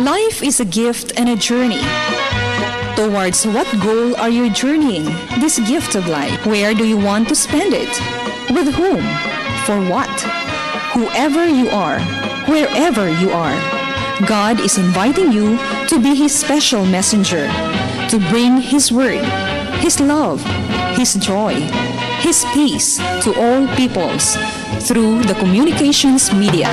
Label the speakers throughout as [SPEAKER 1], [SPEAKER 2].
[SPEAKER 1] Life is a gift and a journey. Towards what goal are you journeying this gift of life? Where do you want to spend it? With whom? For what? Whoever you are, wherever you are, God is inviting you to be His special messenger, to bring His word, His love, His joy, His peace to all peoples through the communications media.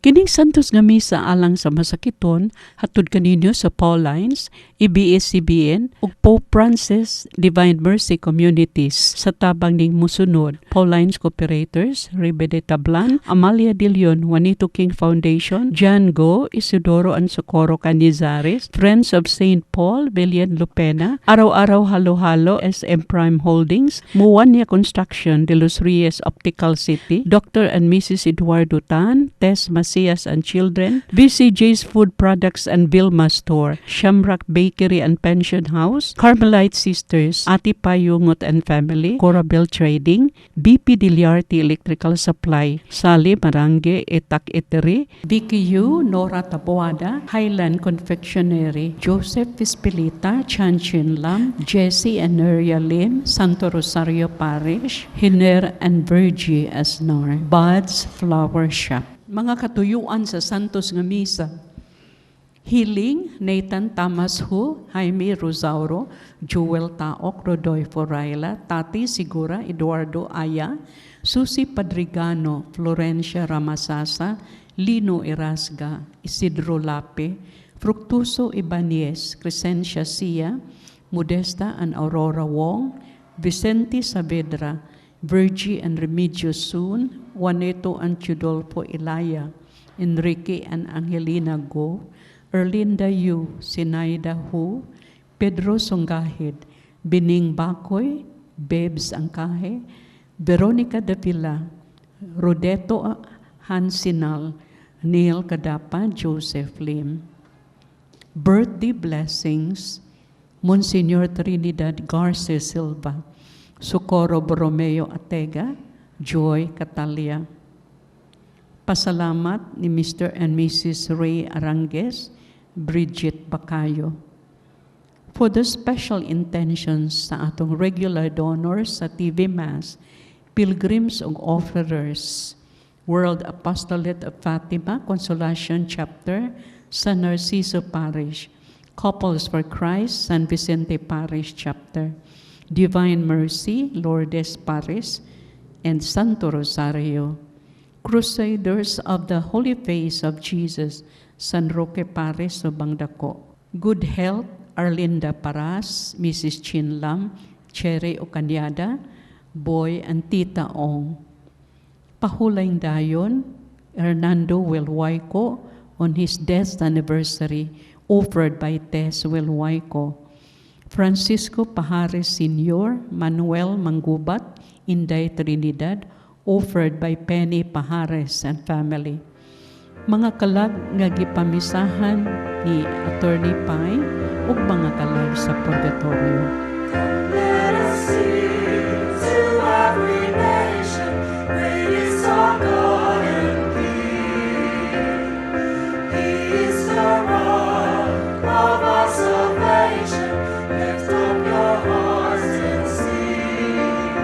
[SPEAKER 2] Kining santos nga misa alang sa masakiton hatod kaninyo sa Paulines, EBS-CBN ug Pope Francis Divine Mercy Communities sa tabang ning musunod: Paulines Cooperators, Rebe de Tablan, Amalia de Leon, Juanito King Foundation, John Go, Isidoro and Socorro Canizares, Friends of St. Paul, Villan Lupena, Araw-Araw Halo-Halo, SM Prime Holdings, Muwania Construction, De Los Reyes Optical City, Dr. and Mrs. Eduardo Tan, Tess Macias and Children, BCJ's Food Products and Vilma Store, Shamrock Bakery and Pension House, Carmelite Sisters, Ati Payungot and Family, Corabel Trading, BP Diliarte Electrical Supply, Sali Marange Etak Etery, BKU Nora Taboada, Highland Confectionery, Joseph Fispilita, Chanchin Lam, Jesse and Neria Lim, Santo Rosario Parish, Hiner and Virgie Asnar, Bud's Flower Shop. Mga katuyuan sa Santos nga Misa: Healing, Nathan Tamas Hu, Jaime Rosauro, Joel Taok, Rodolfo Raila, Tati Sigura, Eduardo Aya, Susi Padrigano, Florencia Ramasasa, Lino Erasga, Isidro Lape, Fructuso Ibanez, Crescencia Sia, Modesta and Aurora Wong, Vicente Saavedra, Virgie and Remedios Soon, Juaneto and Chudolfo Ilaya, Enrique and Angelina Go, Erlinda Yu, Sinaida Hu, Pedro Songahid, Bining Bakoy, Bebs Angkahe, Veronica Davila, Rodeto Hansinal, Neil Kadapa, Joseph Lim. Birthday blessings: Monsignor Trinidad Garce Silva, Socorro Borromeo Atega, Joy Catalia. Pasalamat ni Mr. and Mrs. Ray Arangues, Bridget Bacayo. For the special intentions sa atong regular donors sa TV Mass, pilgrims ug offerers, World Apostolate of Fatima, Consolation Chapter, San Narciso Parish, Couples for Christ, San Vicente Parish Chapter, Divine Mercy, Lourdes Paris, and Santo Rosario, Crusaders of the Holy Face of Jesus, San Roque Paris, Subangdako, Good Health, Arlinda Paras, Mrs. Chin Lam, Cherry Ocanyada, Boy and Tita Ong. Pahulayng dayon, Hernando Wilwayco, on his death anniversary, offered by Tess Wilwayco. Francisco Pajares Sr., Manuel Manggubat, Inday Trinidad, offered by Penny Pajares and family. Mga kalag nga gipamisahan ni Attorney Pai ug mga kalag sa purgatorio.
[SPEAKER 3] Let us sing to every nation, great is our God and King. He is the rock of our salvation. Lift up your hearts and sing.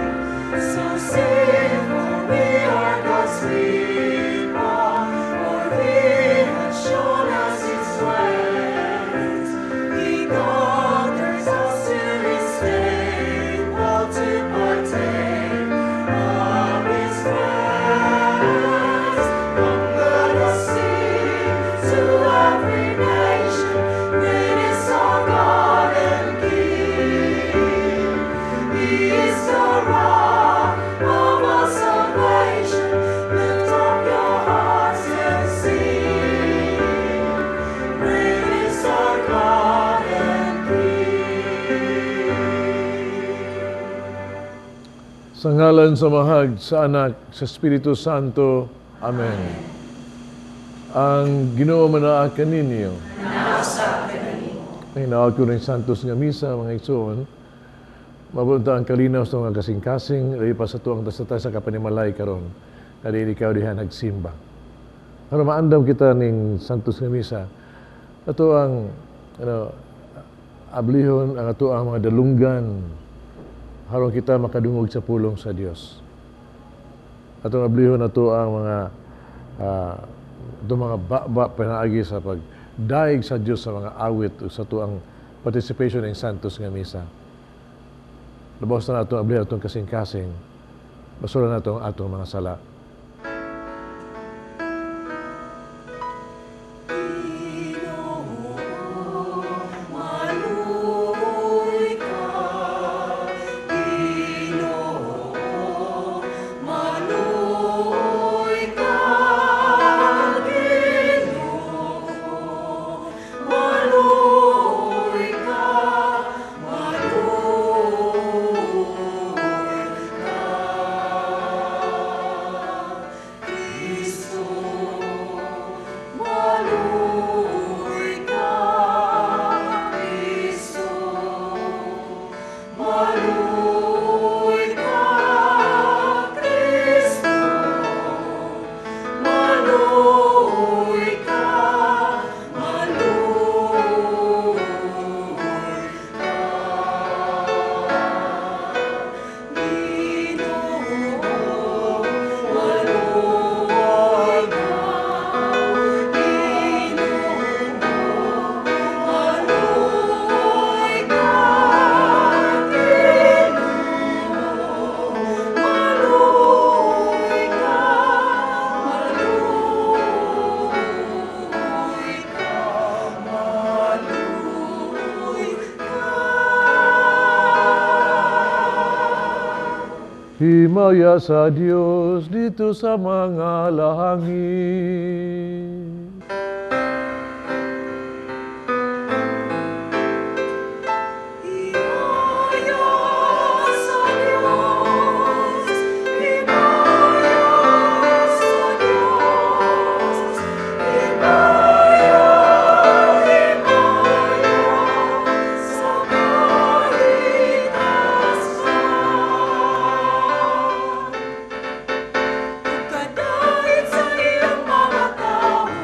[SPEAKER 3] So sing, for we are God's people, for He has shown us His ways. He conquers us to His table to partake of His praise. Come, let us sing to every nation, great is our God and King. He is the rock of our salvation. Lift up your hearts and sing. Great is our God and King.
[SPEAKER 4] Sa ngalan sa Mahal, sa Anak, sa Espiritu Santo. Amen. Ang Ginoo manaa kaninyo.
[SPEAKER 3] Now sa
[SPEAKER 4] Ang inawag ko ng Santos nga Misa, mga igsoon, mabunta ang kalinaw sa mga kasing-kasing, lahi pa sa tuwang tasatay sa kapanimalay karon na di ikaw dihan nagsimba. Pero maandam kita ning Santos nga Misa, ato ang ablihon, ang ato ang mga dalunggan, harong kita makadungog sa pulong sa Dios. Ato ang ablihon, ato ang mga mga baba pinaagi sa pagdaig sa Dios sa mga awit o sa tuang participation ng Santos nga Misa. Labaw na nato ang ablihon atong kasing-kasing, basura na ang atong mga sala. Himaya sa Diyos dito sa mga lahangin.
[SPEAKER 3] Kadait sa iyong mga tao.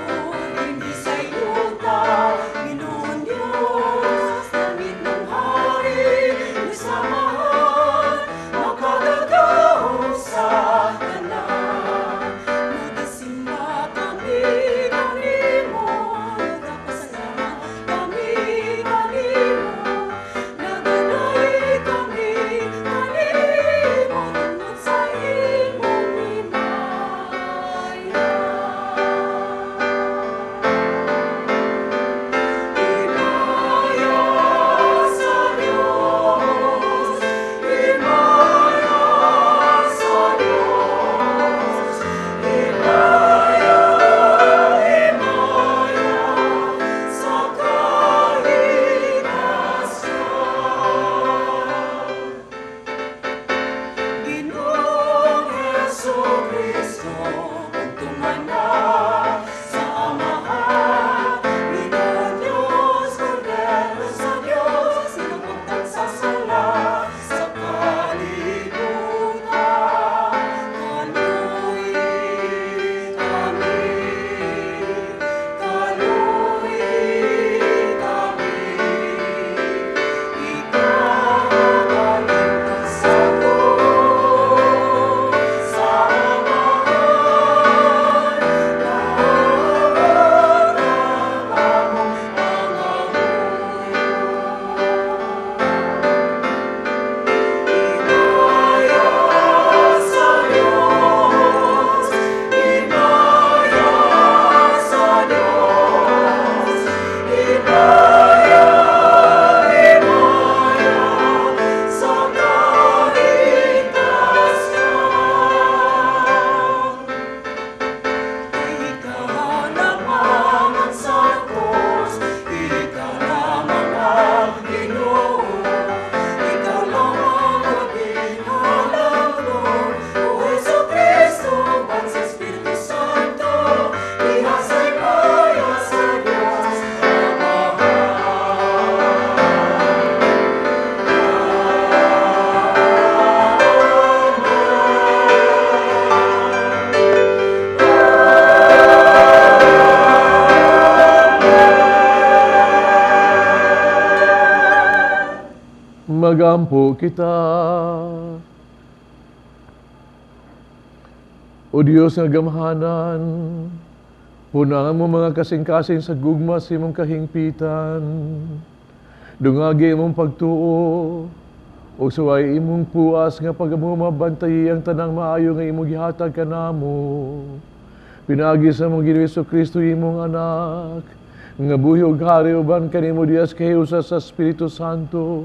[SPEAKER 4] magampo kita. O Diyos nga gamhanan, punangan mo mga kasing-kasing sa gugma sa imong kahingpitan. Dungagi imong pagtuo, o suway imong puas nga pagmumabantay ang tanang maayo nga imong gihatag kanamo. Pinagi sa mong Ginoong Jesucristo imong anak, nga buhi ug hari uban kanimo Dios kahiusa sa Espiritu Santo,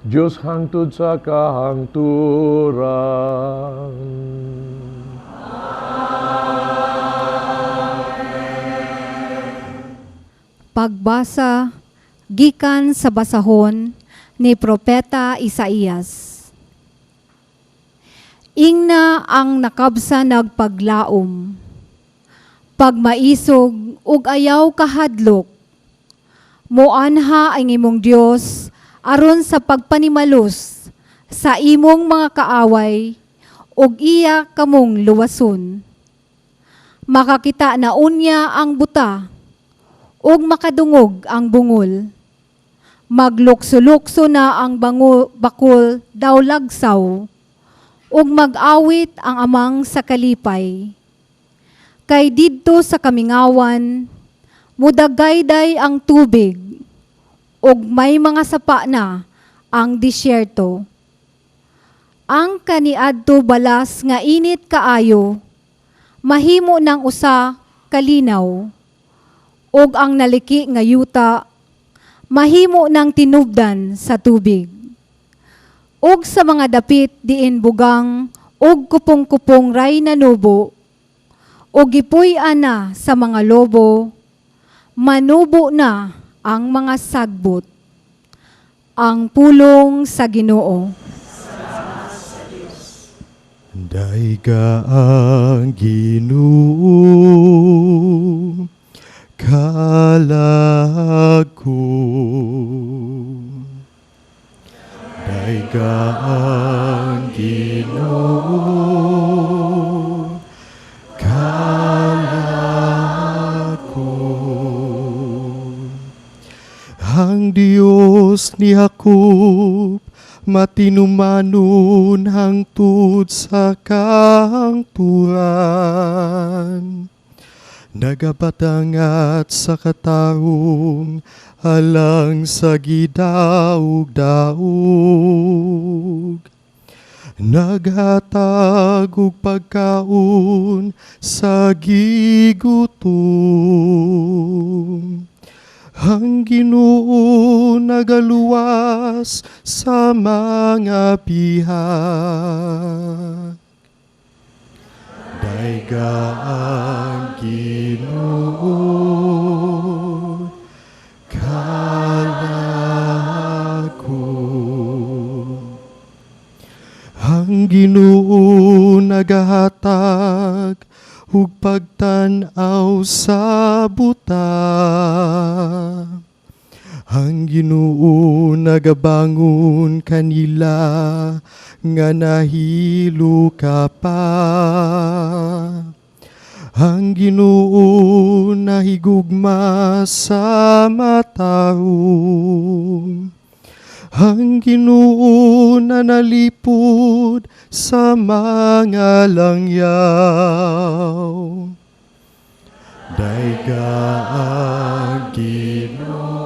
[SPEAKER 4] Dios hangtod sa kahangturan.
[SPEAKER 5] Pagbasa gikan sa basahon ni Propeta Isaías. Ingna ang nakabsa nagpaglaom, pagmaisog ug ayaw kahadlok, moanha ang imong Dios aron sa pagpanimalos sa imong mga kaaway ug iya kamong luwason. Makakita na unya ang buta ug makadungog ang bungol. Maglukso-lukso na ang bakol daw lagsaw, ug mag-awit ang amang sa kalipay. Kay didto sa kamingawan, mudagayday ang tubig, ug may mga sapa na ang disyerto. Ang kaniadto balas nga init kaayo, mahimo ng usa kalinaw, ug ang naliki nga yuta, mahimo ng tinubdan sa tubig. Ug sa mga dapit diin bugang, ug kupong-kupong ray nanubo, ug gipuy-an na sa mga lobo, manubo na ang mga sagbot. Ang pulong sa Ginoo.
[SPEAKER 6] Daiga ang Ginoo kalag ko. Daiga ang Ginoo kalag ko. Ang Dios ni Jacob matinumanon hangtod sa kahangturan. Nagabatangat sa kataong alang sa gidaog-daog. Naghatag og pagkaon sa gigutom. Ang Ginoo nagaluwas sa mga bihag. Daiga ang Ginoo kalag ko. Ang Ginoo nagahatag ug pagtan-aw sa buta. Ang Ginoo nagabangon kanila nga nahilo ka pa. Ang Ginoo nahigugma sa mataong. Ang Ginoo na nalipod sa mga langyaw. Daiga ang Ginoo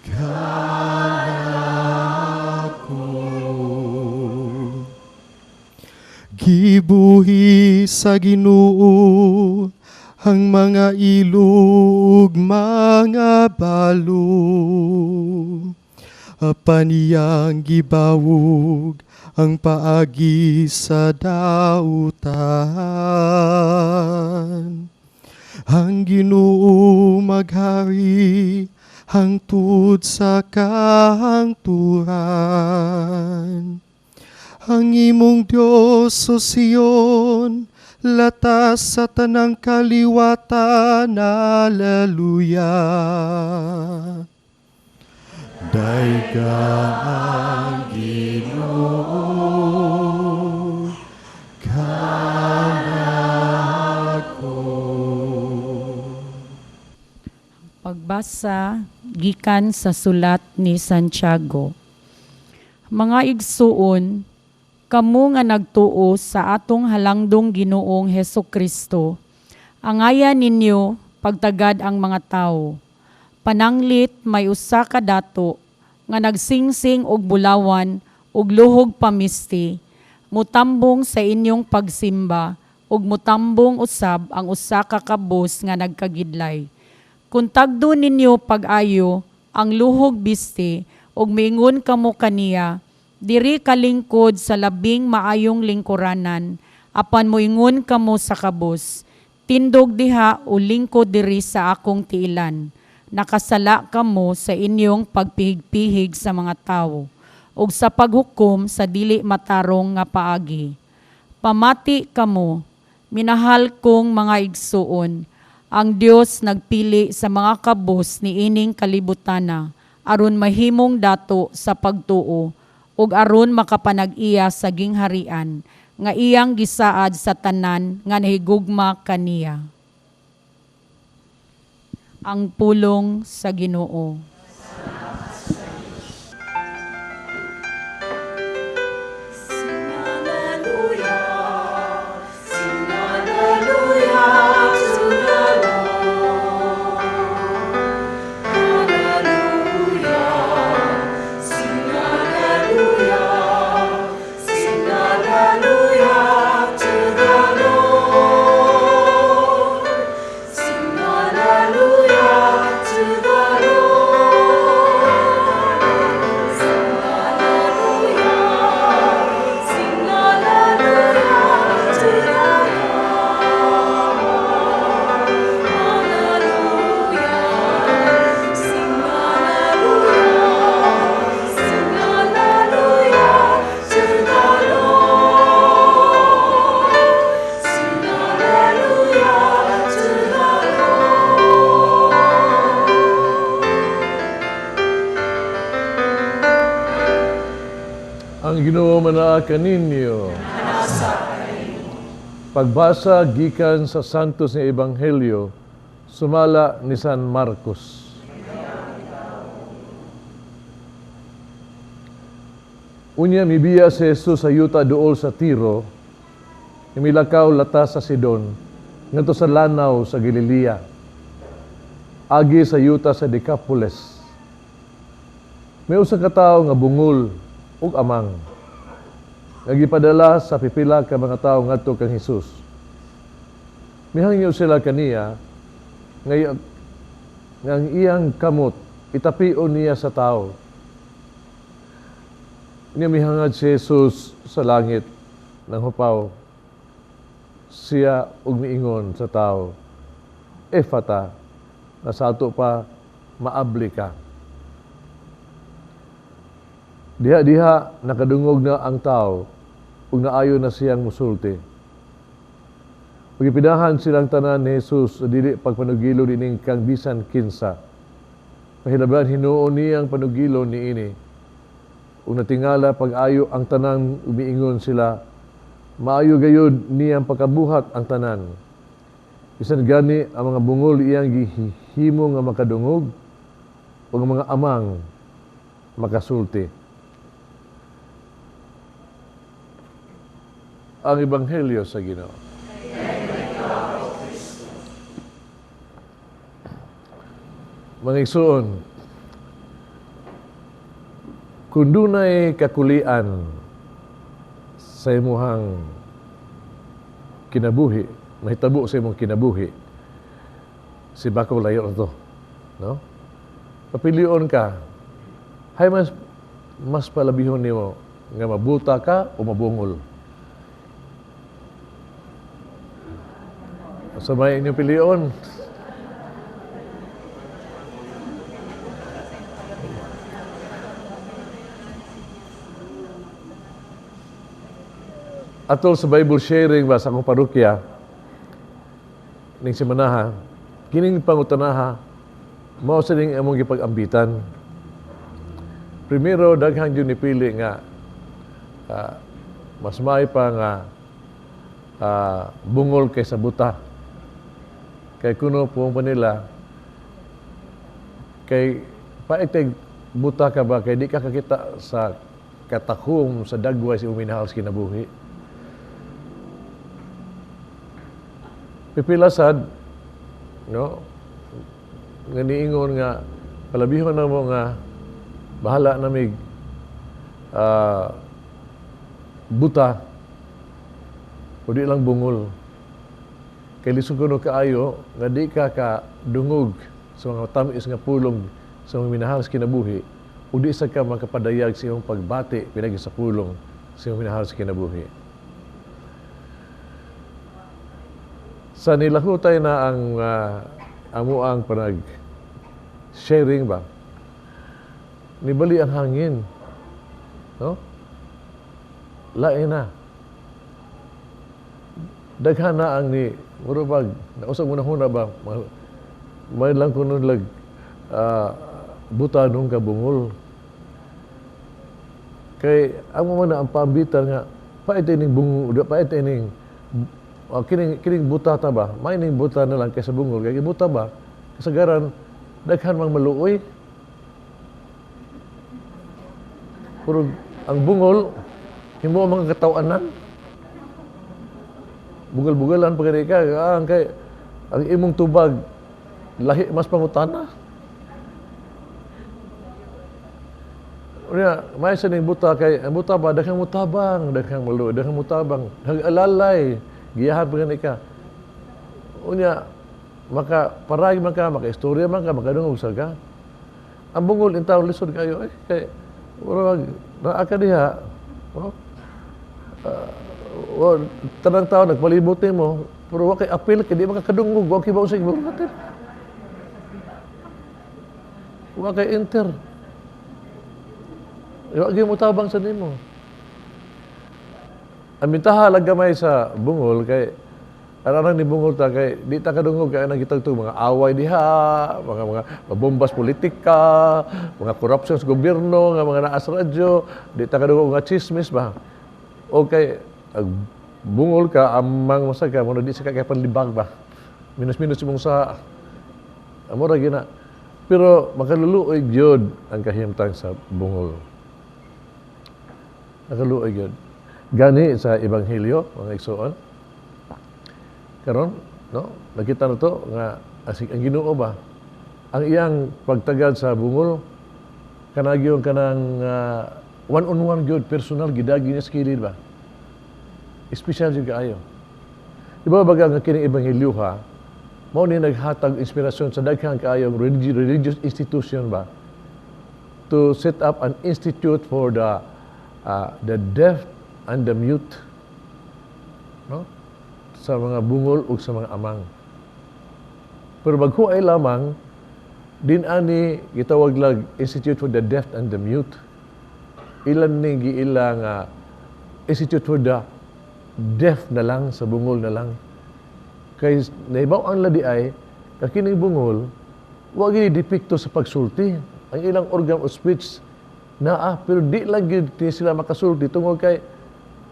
[SPEAKER 6] kalag ko. Gibuhi sa Ginoo ang mga ilog, mga balo. Apan iyang gibawog ang paagi sa dautan. Ang Ginoo maghari hangtod sa kahangturan. Ang imong Dios o Sion, latas sa tanang kaliwatan, Alleluia. Daiga ang Ginoo kalag ko.
[SPEAKER 2] Pagbasa
[SPEAKER 7] gikan sa sulat ni Santiago. Mga igsuon, kamo nga nagtuo sa atong halangdong Ginoong Hesukristo, angayan ninyo pagtagad ang mga tao. Pananglit may usa ka dato nga nagsingsing og bulawan ug luhog pamisti, mutambong sa inyong pagsimba ug mutambong usab ang usa ka kabus nga nagkagidlay. Kung tagdo ninyo pag-ayo ang luhog bisti ug miingon kamo kaniya, diri kalingkod sa labing maayong lingkuranan, apan moingon kamo sa kabus, tindog diha o lingkod diri sa akong tiilan. Nakasala kamo sa inyong pagpihig-pihig sa mga tao ug sa paghukom sa dili matarong nga paagi. Pamati kamo, minahal kong mga igsuon, ang Dios nagpili sa mga kabus ni ining kalibutana aron mahimong dato sa pagtuo ug aron makapanag-iya sa gingharian nga iyang gisaad sa tanan nga nahigugma kaniya. Ang pulong sa Ginoo.
[SPEAKER 4] Ang Ginoo manaa kaninyo. Pagbasa gikan sa Santos nga Ebanghelyo sumala ni San Marcos. Unya mibiya si Jesus sa yuta duol sa Tiro, milakaw latas sa Sidon, ngadto sa lanaw sa Galilea, agi sa yuta sa Decapolis. May usa ka tawo nga bungol ug amang nagipadala sa pipila ka mga tawo ngadto kang Hesus. Mihangyo sila kaniya nga ang iyang kamot itapion niya sa tawo. Niya mihangad si Jesus sa langit ng hupaw. Siya ug miingon sa tawo, Efata, na sa ato pa maabli ka. Diha-diha nakadungog na ang tao ug naayo na siyang musulti. Pagipidahan silang tanan ni Jesus sa dili pagpanugilo dining kang bisan kinsa. Pahilaban hinuon niyang panugilo niini. Ug natingala pag-ayo ang tanan umiingon sila, maayo gayud niyang pagkabuhat ang tanan. Bisan gani ang mga bungol iyang gihimo nga makadungog ug ang mga amang makasulti. Ang Ebanghelyo sa Ginoo. Mga igsoon, kung dunay kakulian sa imuhang kinabuhi, mahitabo sa imong kinabuhi, si bakaw layo na to. No? Papilion ka, hay mas palabihon nimo nga mabuta ka o mabungol. Sa may inyong pilion. Atol sa Bible sharing ba sa akong parokya, ning simanaha, kining pangutanaha, mao sa ning among gipag-ambitan. Primero, daghang yun nipili nga mas may pa nga bungol kaysa buta. Kay kuno po pa nila, kay paitay buta ka ba kay di ka kakita sa katakom sa dagway sa uminahal sa kinabuhi. Pipilasad, no? Nga niingon nga palabihon na mo nga bahala na mig buta o di lang bungol. Kay lisod kuno kaayo nga di ka dungog sa mga tamis nga pulong sa mga minahal sa kinabuhi o di sa ka makapadayag sa iyong pagbati pinagi sa pulong sa iyong minahal sa kinabuhi. Sa nilahutay na ang amo ang panag sharing ba, nibali ang hangin, no? Lain na. Daghan na ang ni murabag nausag mo na huna ba may lang kuno lag buta nung kabungol kay amo man na ang pambitan nga paite ning bungol paite ning kining buta ta ba may ning buta na lang kaysa bungol kay buta ba kasagaran daghan mang maluoy puro ang bungol himo mga katawanan bugal-bugalan pagani ka kay ang imong tubag lahi mas pangutana. Unya may sa ning buta kay ang buta ba daghang mutabang, daghang maluoy, daghang mutabang, alalay, giyahan pagani ka. Unya maka paray man ka, maka istorya man ka, makadungog sa ka. Ang bungol intaw lisod kayo kay murag naa ka diha. Tanang tao nagpalibot mo, pero wa kay apil kay di makakadungog, wa kay bausig mo natin. Wa kay enter. Wa gyud mo tabang sa nimo. Ang mintaha gamay sa bungol kay arang ni bungol ta kay di ta kadungog kay nang gitag mga away diha, mga bombas politika, mga corruption sa gobyerno, nga mga naa sa radyo, di ta kadungog nga chismis ba. Okay, bungol ka amang masaga mo di sa kay panlibag ba. Minus-minus mong sa amo ra gina. Pero makaluluoy gyud ang kahimtang sa bungol. Nakaluoy gyud. Gani sa ebanghelyo mga igsoon. Karon, no? Nakita na to nga asik ang Ginoo ba. Ang iyang pagtagad sa bungol kanagyon kanang one-on-one gyud personal gidagi niya sa kilid ba. Espesyal jud kaayo. Di ba baga nga kining ebanghelyo ha? Mao ni naghatag inspirasyon sa daghang kaayong religious institution ba to set up an institute for the deaf and the mute, no? Sa mga bungol ug sa mga amang. Pero bagho ay lamang din ani gitawag lag Institute for the Deaf and the Mute. Ilan ni giilang Institute for the Deaf na lang sa bungol na lang. Kay naibaw ang ladi ay kakining bungol wa gyud depekto sa pagsulti. Ang ilang organ of speech naa pero di lang gyud sila makasulti tungod kay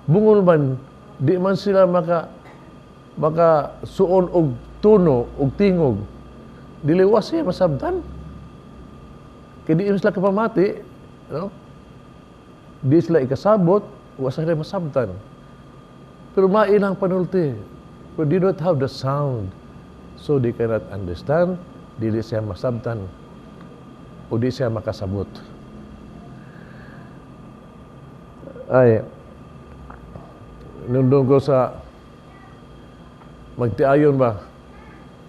[SPEAKER 4] bungol man di man sila maka suon og tuno og tingog dili wa siya masabtan kay di sila kapamati, no? Di sila ikasabot wa sila masabtan pero mailang panulti but they don't have the sound so they cannot understand, dili siya masabtan o di siya makasabot. Ay nung ko sa magtiayon ba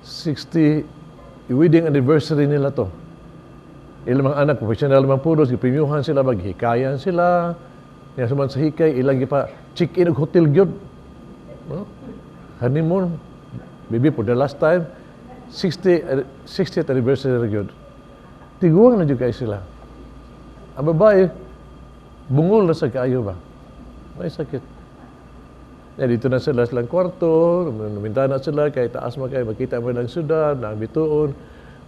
[SPEAKER 4] 60 wedding anniversary nila to. Ilang mga anak professional man puros gipremyuhan sila, maghikayan sila. Nya suman sa hikay ilang gipa check-in og hotel gyud. No? Honeymoon maybe for the last time 60th anniversary ra gyud. Tiguang na jud kay sila. Ang babae bungol na sa kaayo ba. May sakit. Ya, dito na sila silang kwarto, lumintana sila, kay taas mo kayo, makita mo ng syudad, ng bituon.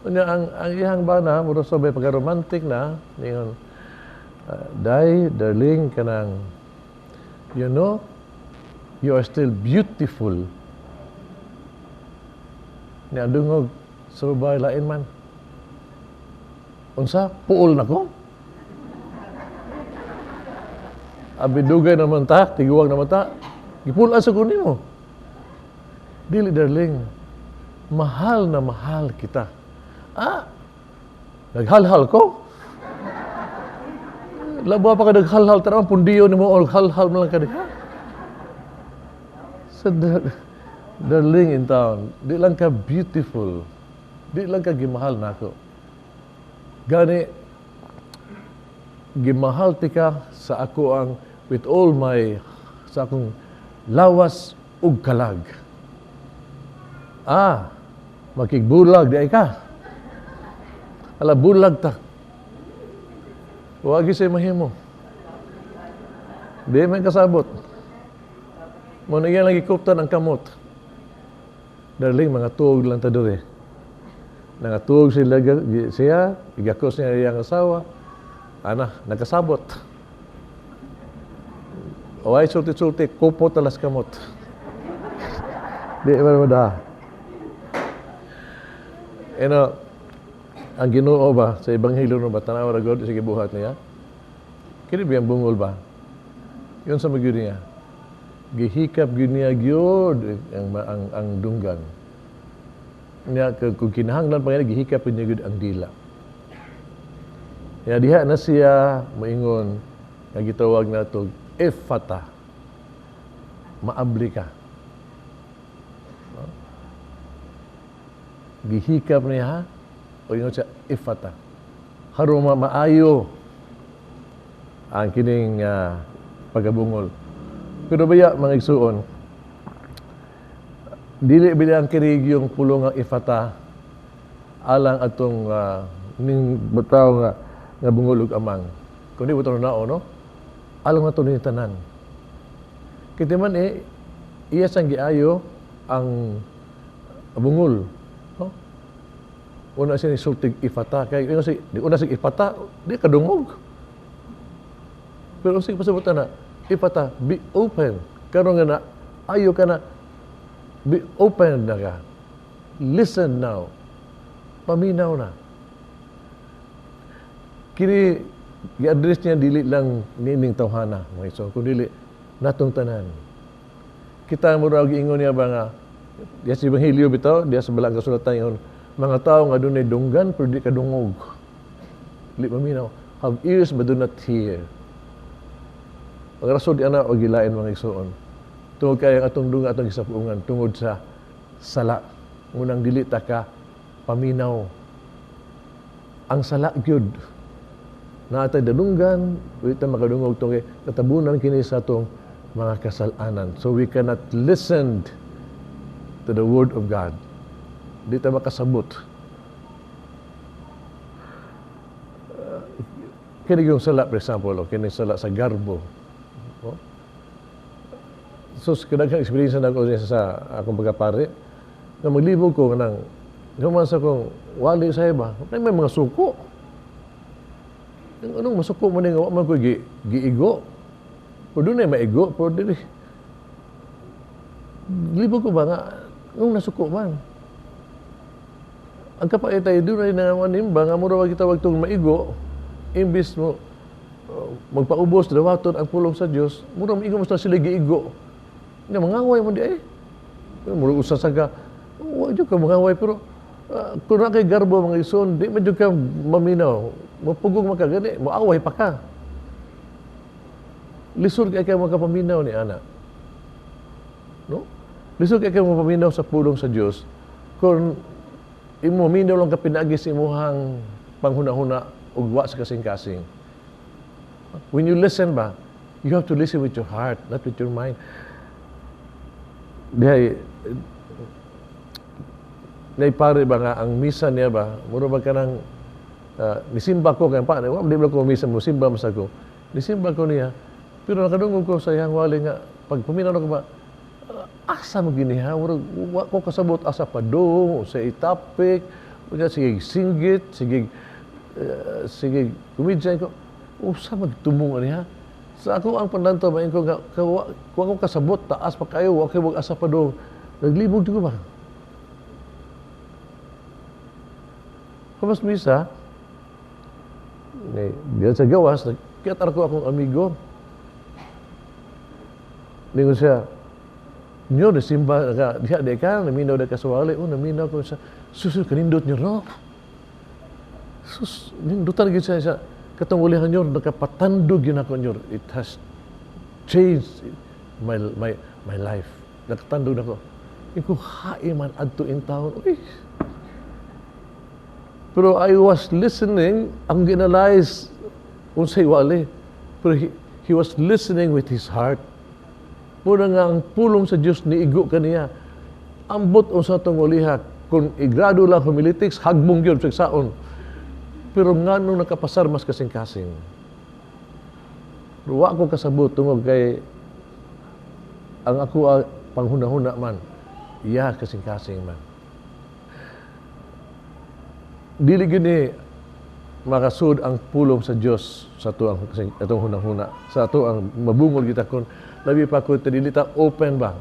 [SPEAKER 4] Kanya, ang iyang bana, muro sabay pagka-romantic na, ngayon, Day, darling, kanang, you know, you are still beautiful. Niya dungog, sa babae lain man. Unsa? Puol na ko? Abidugay naman ta, tiguwang naman ta. Gipulaan sa kunin mo. Dili, darling. Mahal na mahal kita. Naghalhal ko? Labo pa ka naghalhal, tarang pundiyo ni mo, o halhal mo lang ka diha. So, darling in town, di lang ka beautiful. Di lang ka gimahal na ako. Gani, gimahal ti ka sa ako ang with all my, sa akong lawas ug kalag. Makigbulag di ay ka. Ala, bulag ta. Huwag sa'yo mahimo. Di may kasabot. Muna yan lagi kuptan ang kamot. Darling, mga tuog lang ta doon eh. Nangatug siya, igakos niya iyang asawa, nakasabot. Away, sulti-sulti, kupo talas kamot. Di ba da? Ang Ginoo ba, sa Ebanghelyo no ba, tanaw na God, sige buhat niya, kini biyang bungol ba? Yun sa magyud niya. Gihikap gyud niya gyud ang dunggan. Niya kung kinahanglan pa niya gihikap niya gyud ang dila. Ya diha na siya moingon nga gitawag nato Ephata. Maabli ka. Gihikap niya o ingon siya Ephata. Haruma maayo ang kining pagabungol. Pero baya mga igsuon, dili bilang kirig yung pulong ng Ephata alang atong ning butaw nga bungol ug amang. Kundi butaw na no? Alang nato ni tanan. Kita man iya sang giayo ang bungol. No? Una siya ni sultig Ephata kay una sig Ephata di kadungog. Pero sig pasabutan na Ephata, be open. Karon nga na, ayo ka na, be open na ka. Listen now. Paminaw na. Kini, i-address niya dili lang nining tawhana, mga iso, kung dili, natong tanan. Kita mo raw giingon niya ba nga, diya sa Ebanghelyo bitaw, diya sa balang kasulatan yun, mga tao nga doon ay dunggan, pero di kadungog. Dili paminaw. Have ears but do not hear. Ang rason di ana o gilain mga igsoon. Tungod kay ang atong dunga atong gisapuungan tungod sa sala. Unang dili ta ka paminaw. Ang sala gyud na atay dalunggan, wala ta makadungog tungod natabunan kini sa atong mga kasalanan. So we cannot listen to the word of God. Di ta makasabot. Kini yung sala, for example, kini sala sa garbo. So, kadaghang experience na ako sa akong pagkapare, na maglibog ko ng naman sa kong wali sa iba, may mga suko. Anong masuko mo nga, man ko giigo. O doon ay maigo, pero dili. Libog ko ba nga, nung nasuko man. Ang kapaitay, doon ay nangamanimba, nga mura wag kita wag itong maigo, imbis mo, magpaubos, dawaton ang pulong sa Diyos, mura maigo mo sa sila giigo. Hindi, mangaway mo di ay. Mura usas ka, huwag ka mangaway, pero kung na kay garbo mga ison, di medyo ka maminaw, mapugong makagani, maaway pa ka. Lisod kay kayo makapaminaw ni Ana. No? Lisod kay kayo mapaminaw sa pulong sa Diyos, kung imo minaw lang ka pinagis imuhang panghuna-huna ugwa sa kasing-kasing. When you listen ba, you have to listen with your heart, not with your mind. Dihay, naipare ba nga ang misa niya ba, muro ba ka nang nisimba ko, kaya pa, di ba ko misa mo, simba mas ako. Nisimba ko niya, pero nakadungog ko sa iyang wali nga, pag puminaw ko ba, asa mo giniha, muro ko kasabot asa pa do, sa itapik, sige singgit, sige kumidyan ko, sa magtumong niya. Sa ako ang pandanto, main ko nga, kung ako kasabot, taas pa kayo, okay, wag asa pa do, naglibog di ko ba? Kamas misa, Diyan sa gawas, nagkiatar ko akong amigo. Ningon siya, nyo, nasimba, diha, di ka, naminaw na kasawali. Naminaw ko siya, susul, kanindot nyo, no? Nindutan gid siya, katong ulihan nyo, nakapatandog yun ako nyo. It has changed my life. Nakatandog na ko. Iko, hai man, adto in town. Uy. Pero I was listening, ang ginalize, unsay wali. Pero he was listening with his heart. Muna nga ang pulong sa Diyos ni igo kaniya. Ambot o sa itong uliha, kung igrado lang humilitics, hagbong yun sa saon. Pero nga nung nakapasar, mas kasing-kasing. Pero wa ko kasabot tungod kay ang ako panghuna-huna man, iya kasing-kasing man. Dili gini makasud ang pulong sa Dios sa ato ang atong hunang-huna, sa ato ang mabungol kita kon labi pa ko dili ta open ba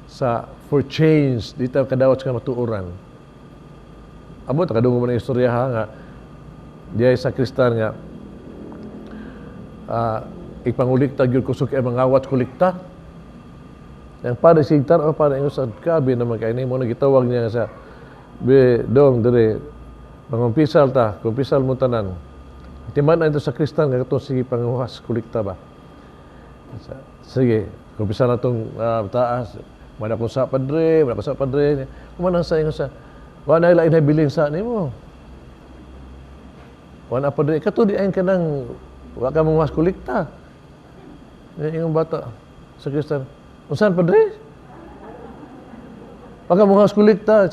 [SPEAKER 4] sa for change, di ta kadawat sa matuoran. Amo ta kadungog man ang istorya ha nga diay sa Kristan nga ipangulikta gyud ko suk mangawat kulikta. Yang pada sigtar o pada ingon sa kabi na magkaini mo nagitawag niya sa be dong dire mangumpisal ta, kumpisal mo tanan. Timan na ito sa Kristan nga katong sige panguhas kulikta ba. Sige, kumpisal na itong taas. Mana kung sa padre, mana kung sa padre. Kumanang sa ingon sa wala na ilain na biling sa nimo. Wala padre, kato di ayon ka nang wala ka manguhas kulikta. Yung bata sa Kristan. Unsan padre? Pagka manguhas kulikta.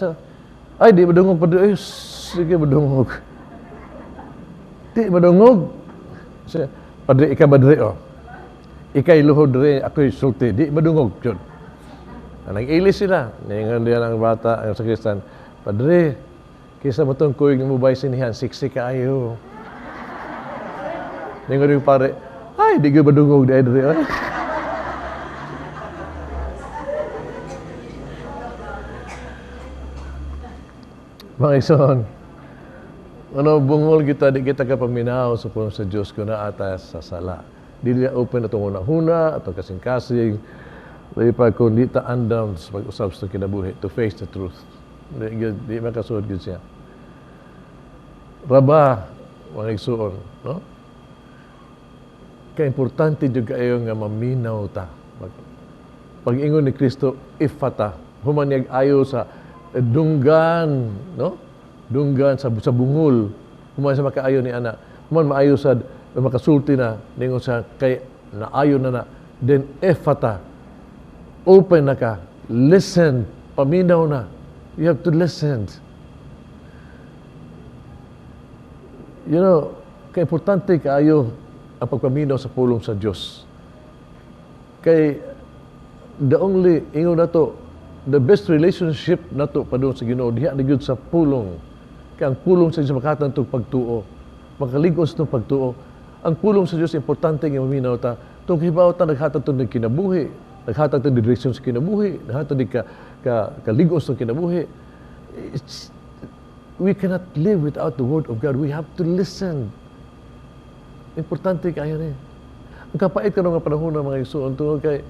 [SPEAKER 4] Ay, di madungog padre. Ay, sige madungog. Di madungog. Padre, ika badre o. Ikay luhod dre, ako'y sulti. Di madungog yun. Nag-ilis sila. Ningan diyan ang bata, ang sakristan. Padre, kisa mo itong kuig mo ba'y sinihan, siksi ka ayo. Ningan yung pare, ay, di ka madungog di dre. Ay. Mga ison, bungol kita, di kita kapaminaw sa pulong sa Diyos kung naatas sa sala. Di niya open itong unang-una, itong kasing-kasing, dahil pa kung di ta andam sa pag-usap sa kinabuhi, to face the truth. Di makasuod yun siya. Raba, mga igsuon, no? Ka-importante dyan kayo nga maminaw ta. Pag-ingon ni Kristo, ifata, humanyag ayo sa dunggan, no? Dunggan sa bungol, human sa makaayo ni ana, human maayo sa makasulti na, ningon sa kay naayo na then efata, open na ka, listen, paminaw na, you have to listen. You know, kaimportante kaayo ang pagpaminaw sa pulong sa Diyos. Kay the only, ingon na to, the best relationship na to pa doon sa Ginoo diha na gyud sa pulong. Kaya ang pulong sa Diyos makatan itong pagtuo. Makaligos itong pagtuo. Ang pulong sa Diyos importante nga maminaw ta. Itong hibaw ta naghatag itong kinabuhi. Naghatag itong direksyon sa kinabuhi. Naghatag itong kaligos itong kinabuhi. We cannot live without the Word of God. We have to listen. Importante kaya niya. Ang kapait ka ng mga panahon ng mga isuon tungkol kay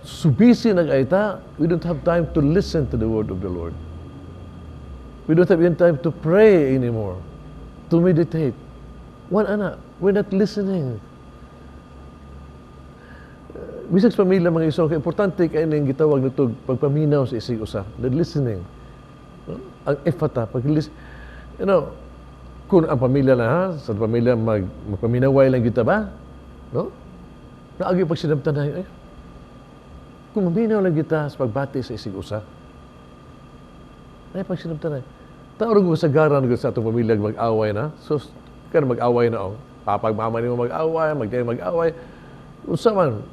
[SPEAKER 4] so busy nag-aita, we don't have time to listen to the word of the Lord. We don't have even time to pray anymore, to meditate. We're not listening. Bisag sa pamilya mga iso, importante kayo nang gitawag nito pagpaminaw sa isig usa, the listening. Ang efata, pag-listen. You know, kung ang pamilya na sa pamilya magpaminaway lang kita ba? No? Naagi pag sinabtan na kung maminaw lang kita sa pagbati sa isig usa. Ay, pag sinabtan na. Taurog mo sa garan sa itong pamilya mag-away na. So, kaya mag-away na. Papagmama niyo mag-away, mag-away. Unsa man,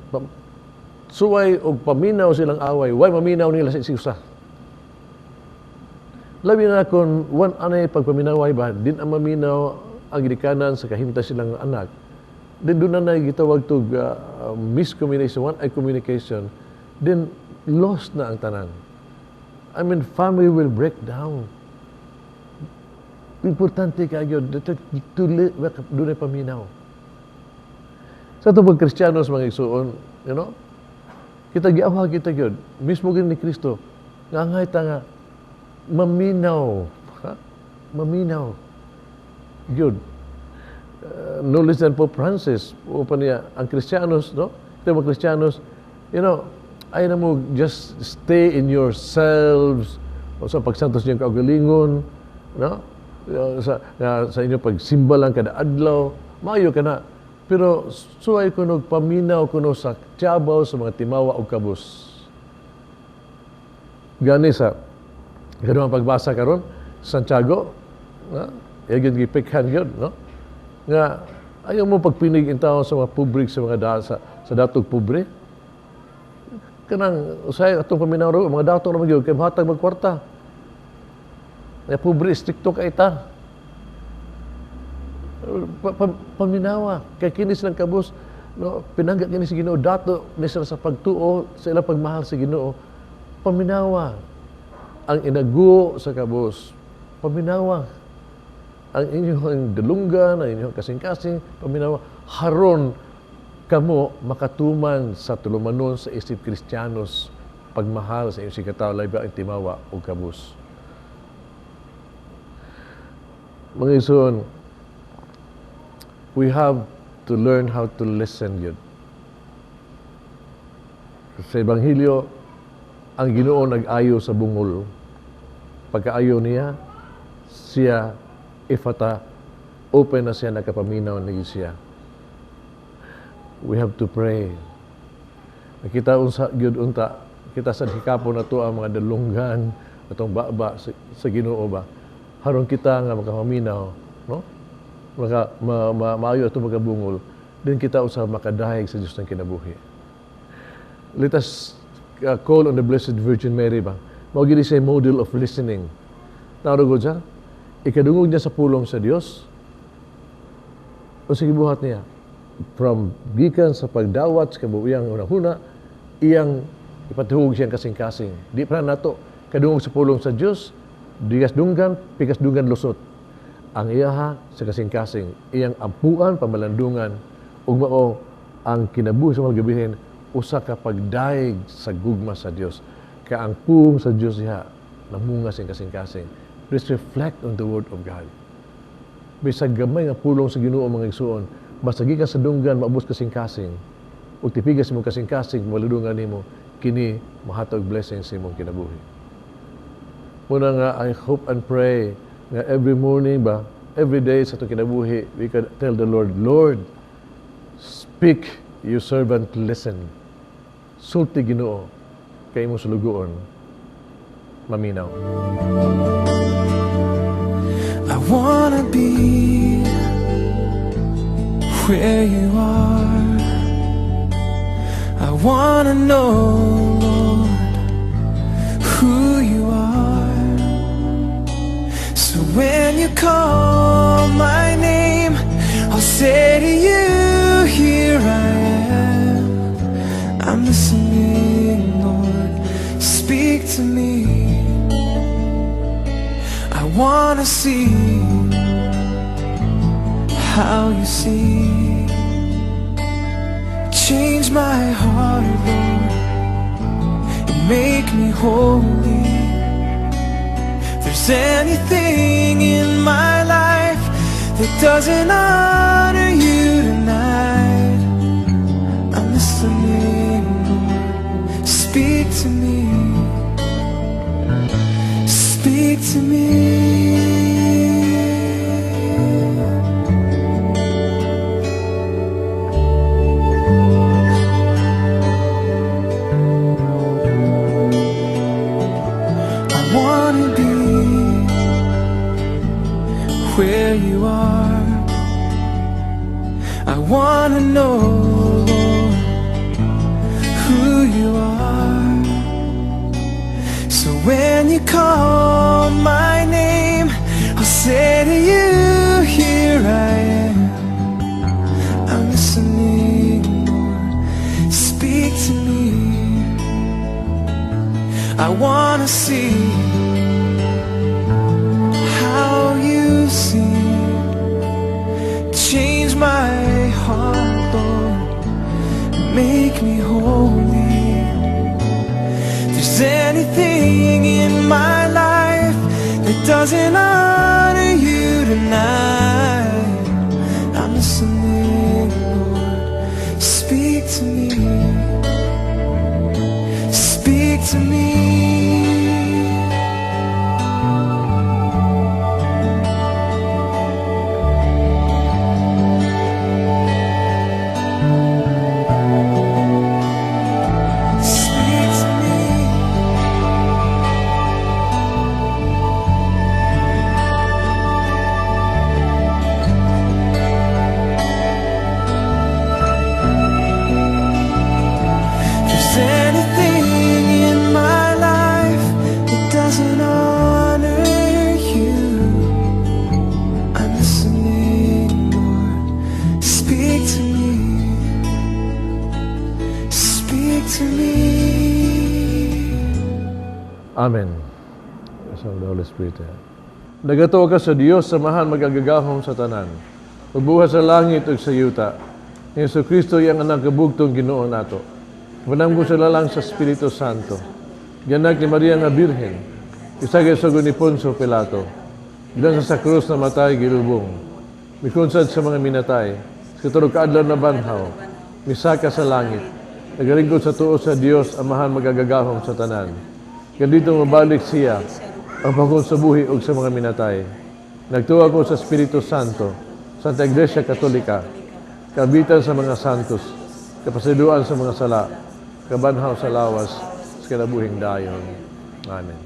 [SPEAKER 4] suway o paminaw silang away. Why maminaw nila sa isig usa? Labi na kung anay pagpaminaway ba, din ang maminaw ang gidikanan sa kahimta silang anak. Then doon na gitawag to miscommunication, communication. Then lost na ang tanan. I mean, family will break down. importante kayo doon ay paminaw. Sa ito pag Kristiyanos mga igsuon, kita giawa kita gyud mismo gid ni Kristo nga angay ta nga maminaw, maminaw gyud. No less than Pope Francis o pa niya ang Kristiyanos, ito mga Kristiyanos, ay na mo just stay in yourselves o sa pagsantos niyang kaugalingon, sa inyo pagsimba lang kada adlaw, maayo ka na. Pero suway kuno paminaw kuno sa tiyabaw sa mga timawa o kabus. Gani sa kanang pagbasa karon Santiago, yun gipikhan yun, nga ayaw mo pagpinig in taon sa mga public, sa mga sa datog pobre. Kanang usay atong paminaw ro mga dato naman gyud kay hatag magkwarta. Ya pobre stricto ka ita. Paminawa kay kini silang kabus, pinangga kini si Ginoo dato ni sila sa pagtuo sa ilang pagmahal sa Ginoo. Paminawa ang inaguo sa kabus. Paminawa ang inyong dalunggan, ang inyong kasing-kasing, paminawa haron kamo makatuman sa tulumanon sa isip Kristiyanos, pagmahal sa inyong sikataw, labi ang timawa o kabus. Mga ison, we have to learn how to listen yun. Sa Ebanghelyo, ang Ginoo nag-ayo sa bungol. Pagkaayo niya, siya, ifata, open na siya, nakapaminaw na siya. We have to pray. Kita unsa gyud unta, kita sa hikapon na to ang mga dalunggan atong baba sa Ginoo ba. Haron kita nga makapaminaw, maayo atong magabungol, din kita usab makadahig sa Dios ng kinabuhi. Let us call on the Blessed Virgin Mary ba. Mao gid siya model of listening. Narugod siya, ikadungog niya sa pulong sa Dios. O sige buhat niya. From gikan sa pagdawat sa kabuyang unahuna, iyang ipatuhog siyang kasing-kasing. Di pa nato kadungog sa pulong sa Dios, digas dunggan, pikas dunggan lusot. Ang iyaha sa kasing-kasing, iyang ampuan, pamalandungan, ug mao ang kinabuhi sa mga gabihin, usa ka pagdaig sa gugma sa Dios. Kaya ang pulong sa Dios diha namunga siyang kasing-kasing. Let's reflect on the Word of God. Bisag gamay nga pulong sa Ginoo mga igsuon, basta gikan sa dunggan, maubos kasing-kasing, ug tipigas mo kasing-kasing, maladungan nimo, kini mahatag blessing sa imong kinabuhi. Muna nga, I hope and pray nga every morning ba, every day sa itong kinabuhi, we can tell the Lord, Lord, speak, your servant listen. Sulti Ginoo, kay imong sulugoon, maminaw.
[SPEAKER 3] I wanna be where you are. I wanna know, Lord, who you are. So when you call my name, I'll say to you, here I am. I'm listening, Lord, speak to me. I wanna see how you see. Change my heart, Lord, and make me holy. If there's anything in my life that doesn't honor you tonight, I'm listening, Lord, speak to me. Speak to me. I wanna be where you are. I wanna know, Lord, who you are. So when you call my name, I'll say to you, here I am. I'm listening, Lord, speak to me. I wanna see how you doesn't honor you tonight, I'm listening, Lord. Speak to me. Speak to me. Speak to me. If there's anything in my life that doesn't honor you, I'm listening, Lord. Speak to me. Speak to me.
[SPEAKER 4] Amen. Kasama the Holy Spirit. Nagatuo ka sa Dios, samahan magagagahom sa tanan. Magbuhat sa langit ug sa yuta. Ni Yesu Kristo yang anak kabugtong Ginoo nato. Panamgo sa lalang sa Espiritu Santo. Gianak ni Maria nga Birhen. Isagay sa ni Poncio Pilato. Gidan sa krus na matay gilubong. Mikunsad sa mga minatay. Sa katulog kaadlaw na banhaw. Misaka sa langit. Nagalingkod sa tuo sa Dios, amahan magagagahom sa tanan. Ganito mabalik siya ang pagkon sa buhi ug sa mga minatay. Nagtuwa ko sa Espiritu Santo, Santa Iglesia Katolika, kabitan sa mga santos, kapasiduan sa mga sala, kabanhaw sa lawas, sa kinabuhing dayon. Amen.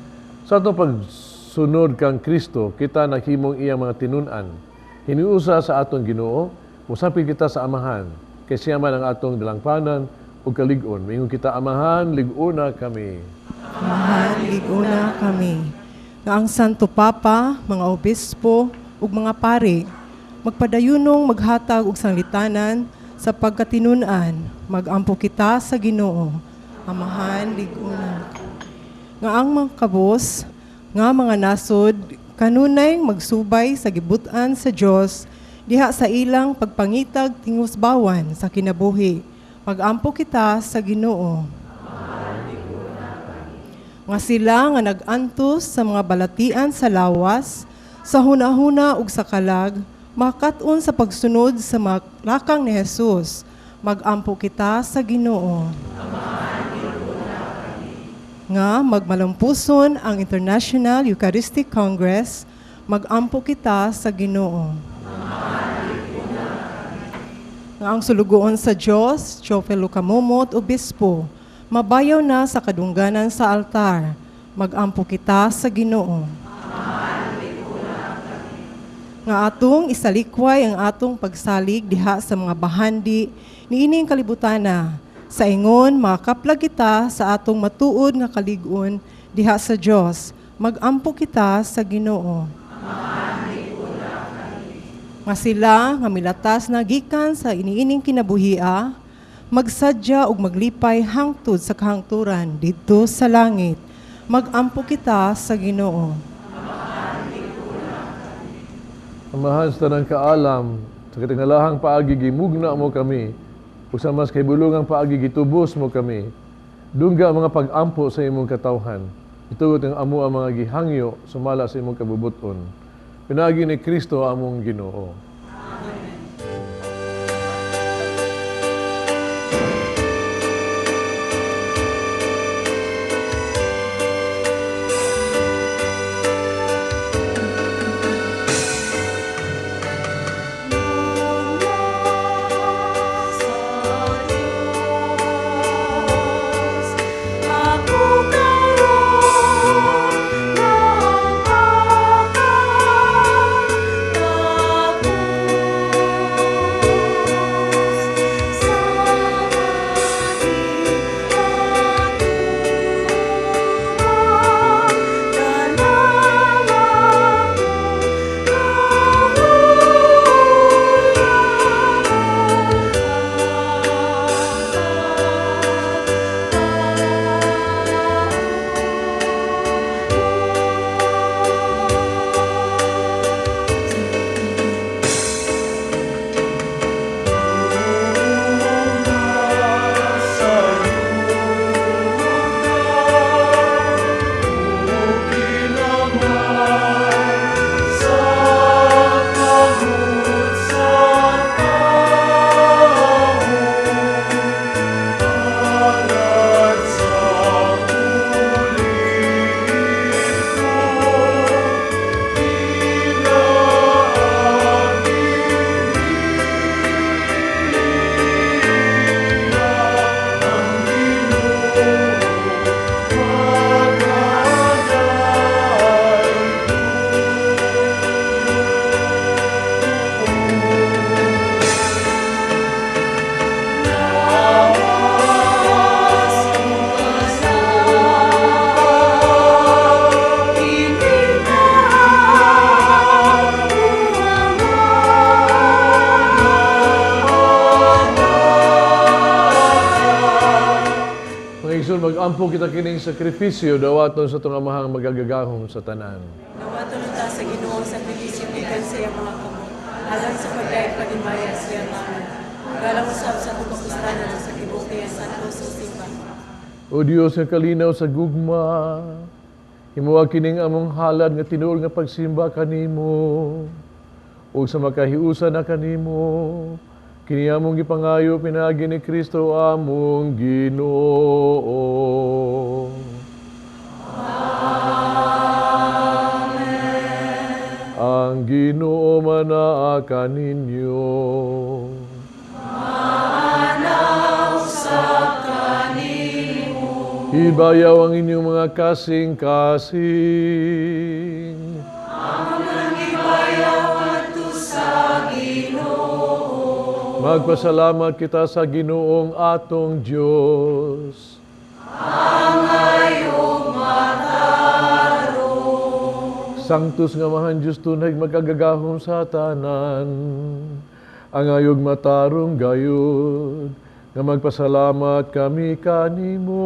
[SPEAKER 4] Sa ito pagsunod kang Kristo, kita naghimong iyang mga tinunan. Hiniusa sa atong Ginoo, musapil kita sa amahan, kay siya man ang atong dalangpanan ug kalig-on. Mingon kita, amahan, lig-una kami.
[SPEAKER 8] Amahan, liguna kami. Nga ang Santo Papa, mga obispo, ug mga pare, magpadayunong maghatag og sanglitanan sa pagkatinunan, magampo kita sa Ginoo. Amahan, liguna. Nga ang mga kabos, nga mga nasod, kanunay magsubay sa gibutan sa Dios diha sa ilang pagpangitag tingusbawan sa kinabuhi. Magampo kita sa Ginoo. Nga sila nga nag-antos sa mga balatian sa lawas, sa hunahuna ug sa kalag, makakat-on sa pagsunod sa mga lakang ni Jesus. Magampo kita sa Ginoo. Nga magmalampuson ang International Eucharistic Congress, magampo kita sa Ginoo. Nga ang sulugoon sa Dios, Teofilo Camomot, Obispo, mabayaw na sa kadungganan sa altar, magampo kita sa Ginoo. Nga atong isalikway ang atong pagsalig diha sa mga bahandi niining kalibutana, sa ingon makaplag kita sa atong matuod nga kalig-on diha sa Dios, magampo kita sa Ginoo. Nga sila nga milatas na gikan sa iniining kinabuhia, magsadya ug maglipay hangtod sa kahangturan didto sa langit. Magampo kita sa Ginoo.
[SPEAKER 4] Amahan sa tanang kaalam, sa katingalahang paagi gimugna mo kami, ug sa mas kay bulungang paagi gitubos mo kami. Dungga ang mga pag-ampo sa imong katawhan. Itugot ang amo ang mga gihangyo sumala sa imong kabubuton. Pinagi ni Kristo among Ginoo.
[SPEAKER 3] Aku
[SPEAKER 4] Maampo kita kining sakripisyo dawaton sa itong amahang magagagahom sa tanan.
[SPEAKER 9] Nawaton ta sa Ginoo sa sakripisyo gikan sa iyang mga kamot. Alang sa pagdayeg panimbayan sa iyang naman. Galang usab sa tukapustanan sa kibuki ang santos sa simbahan.
[SPEAKER 4] O Diyos nga kalinaw sa gugma, himuwa kining among halad nga tinuol nga pagsimba kanimo. O sa makahiusa na kanimo, kini among gipangayo pinagi ni Kristo among Ginoo. Amen. Ang Ginoo manaa kaninyo. Manaw sa kanimo. Ibayaw ang inyong mga kasing-kasing. Magpasalamat kita sa Ginoong atong Diyos. Angayong matarong. Sanctus nga mahan Diyos tunay magagagahom sa tanan. Angayog matarong gayud. Nga magpasalamat kami kanimo.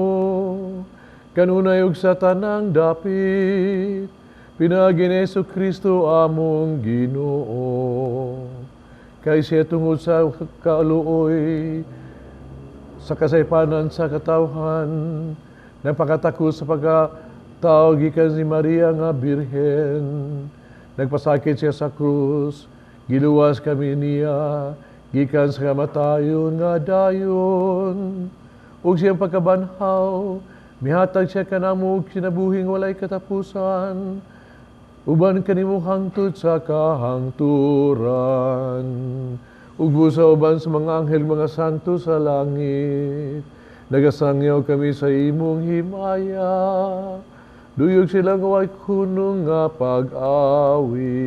[SPEAKER 4] Kanunayog sa tanang dapit. Pinagi ni Jesucristo among Ginoo. Kay siya tungod sa kaaluoy, sa kasaypanan sa katawhan, napakatakot sa pagkatao gikan si Maria nga Birhen. Nagpasakit siya sa krus, giluwas kami niya, gikan sa kamatayon nga dayon. Ug siyang pagkabanhaw, mihatag siya kanamo kinabuhing walay katapusan. Uban kanimo hangtod sa kahangturan. Ugbo sa uban sa mga anghel, mga santo sa langit. Nagasangyaw kami sa imong himaya. Duyog silang way kunong nga pag-awi.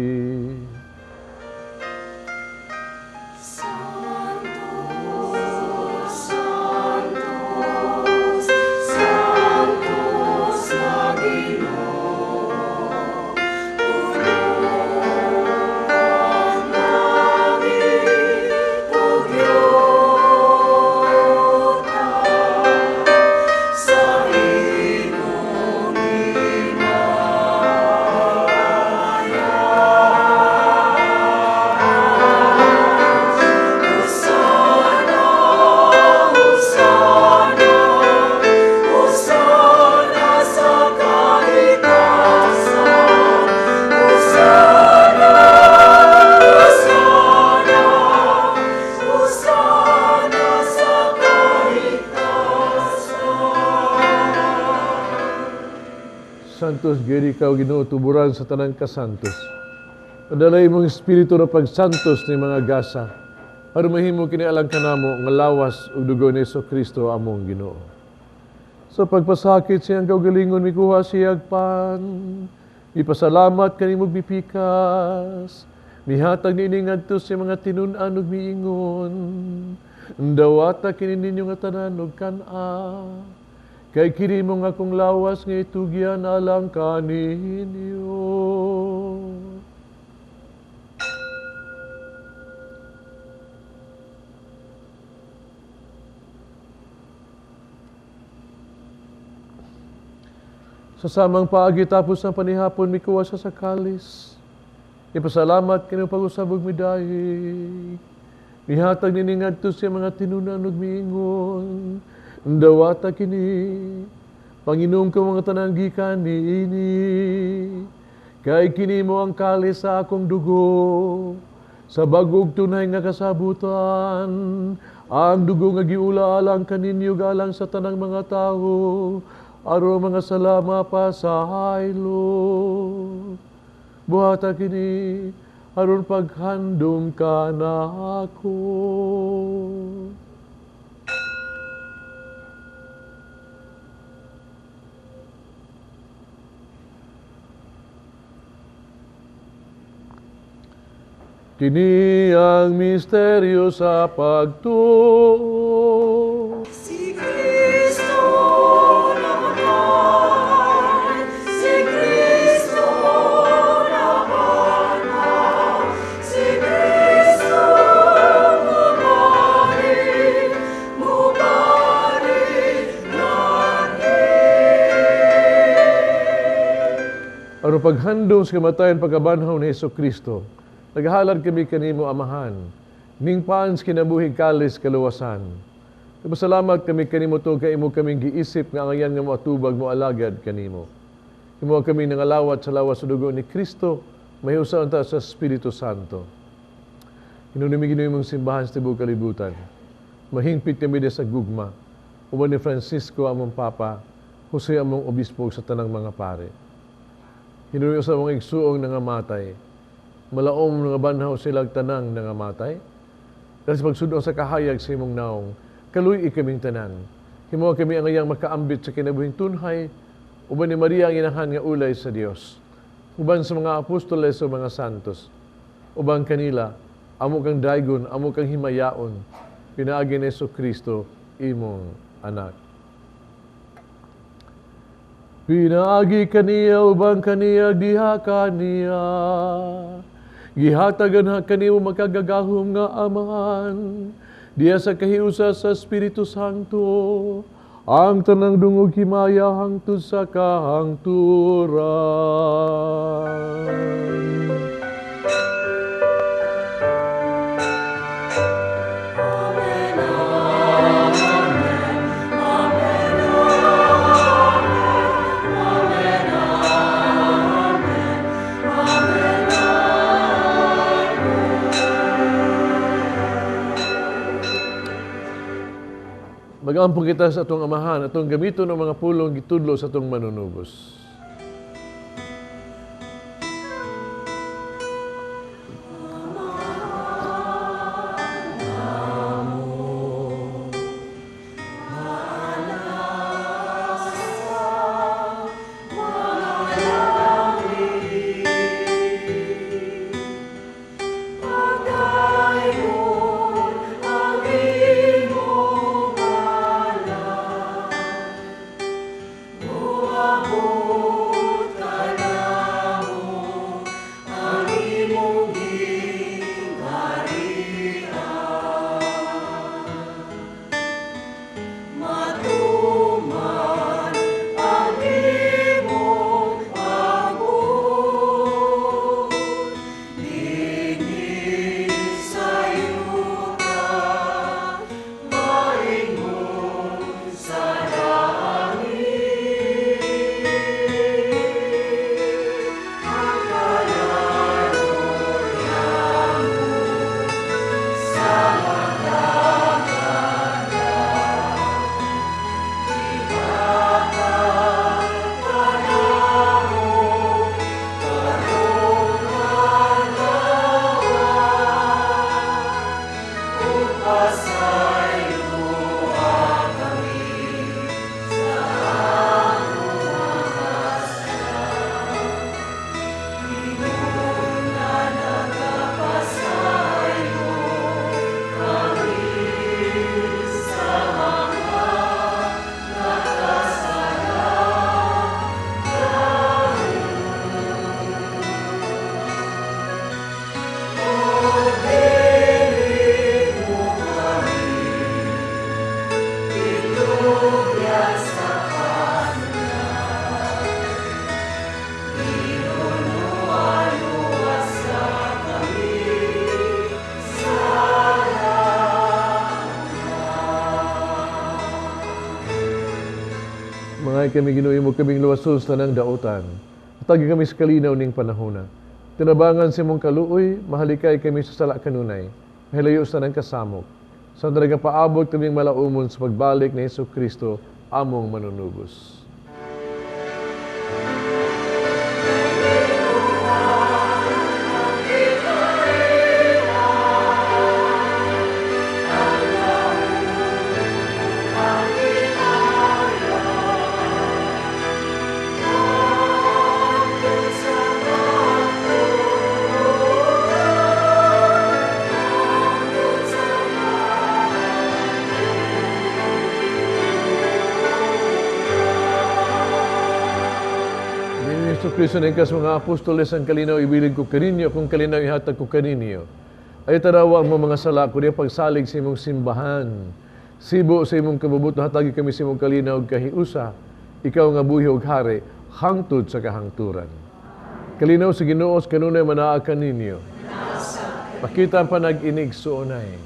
[SPEAKER 4] Santos, giri ikaw Ginoo tuburan sa tanang kasantos. Padalay mong espiritu na pagsantos ni mga gasa. Para mahimo kini alang kanamo nga lawas ug dugo ni Jesucristo among Ginoo. Sa pagpasakit siyang kaugalingon mikuha siyag pan. Ipasalamat kanimo bipikas. Mihatag ni ngadto sa mga tinun-an ug miingon. Dawata kini ninyo nga tanan ug kan-a. Kay kini mo nga kong lawas nga itugyan alang kaninyo. Sa samang paagi tapos ng panihapon, mikuha sa kalis. Ipasalamat kanyo pag-usabog midahi. Mihatag niningadto siya mga tinunan ug miingon. Dawata kini, Panginoon ko mga tanan gikan niini. Kay kini mo ang kalis sa akong dugo, sa bagog tunay nga kasabutan. Ang dugo nga giula alang kaninyo galang sa tanang mga tao, aro mga salama pa sa haylo. Buhata kini, aron paghandom ka na ako. Kini ang misteryo sa pagtuo.
[SPEAKER 3] Si Kristo namatay, si Kristo nabanhaw, si Kristo mubalik, mubalik langit.
[SPEAKER 4] paghandong sa kamatayan pagkabanhaw ni Hesus Kristo, naghalad kami kanimo amahan, ning paans kinabuhig kalis kaluwasan. Nagpasalamat kami kanimo to kay imo kaming giisip nga ngayon nga moatubag mo alagad kanimo. Imo kami nangalawat sa lawas sa dugo ni Kristo, mahiusaon ta sa Espiritu Santo. Inunimig mong simbahan sa tibuok kalibutan. Mahingpit kami sa gugma, uban ni Francisco among Papa, Jose among Obispo sa tanang mga pare. Hinuyo sa mga igsuong nangamatay, malaom nga banhaw silang tanang nangamatay. Dahil sa pagsudong sa kahayag sa imong naong, kaluy ikaming tanan. Himuha kami ang ayang makaambit sa kinabuhing tunhay, uban ni Maria ang inahan nga ulay sa Dios. Uban sa mga apostoles o mga santos, uban kanila, amo kang daygon, amo kang himayaon, pinaagi ni Hesus Kristo, imong anak. Pinaagi kaniya, ubang kaniya, diha kaniya. Gihatagan ha kaniya makagagahom nga amahan. Diya sa kahiusa sa Espiritu Santo, ang tanang dungog himaya hangtod sa kahangturan. Mag-ampong kita sa atong amahan, atong gamito ng mga pulong gitudlo sa atong manunubos. Mga kami ginuwi mo kaming luwasos tanang dautan. Tagi kami sa kalinaw ning panahona. Tinabangan si mong kaluoy, mahalikay kami sa sala kanunay. Mahilayo sa nang kasamok. Sa talagang paabot kaming malaumon sa pagbalik ni Hesus Kristo, among manunubos. Kristo na ikas mga apostoles ang kalinaw ibilin ko kaninyo, kung kalinaw ihatag ko kaninyo. Ay tarawa mo mga sala ko diya pagsalig sa imong simbahan. Sibo sa imong kabubuto, hatagi kami sa imong kalinaw kahiusa. Ikaw nga buhi og hari, hangtod sa kahangturan. Kalinaw sa Ginoo kanunay manaakan ninyo. Pakita ang panag-inig suunay.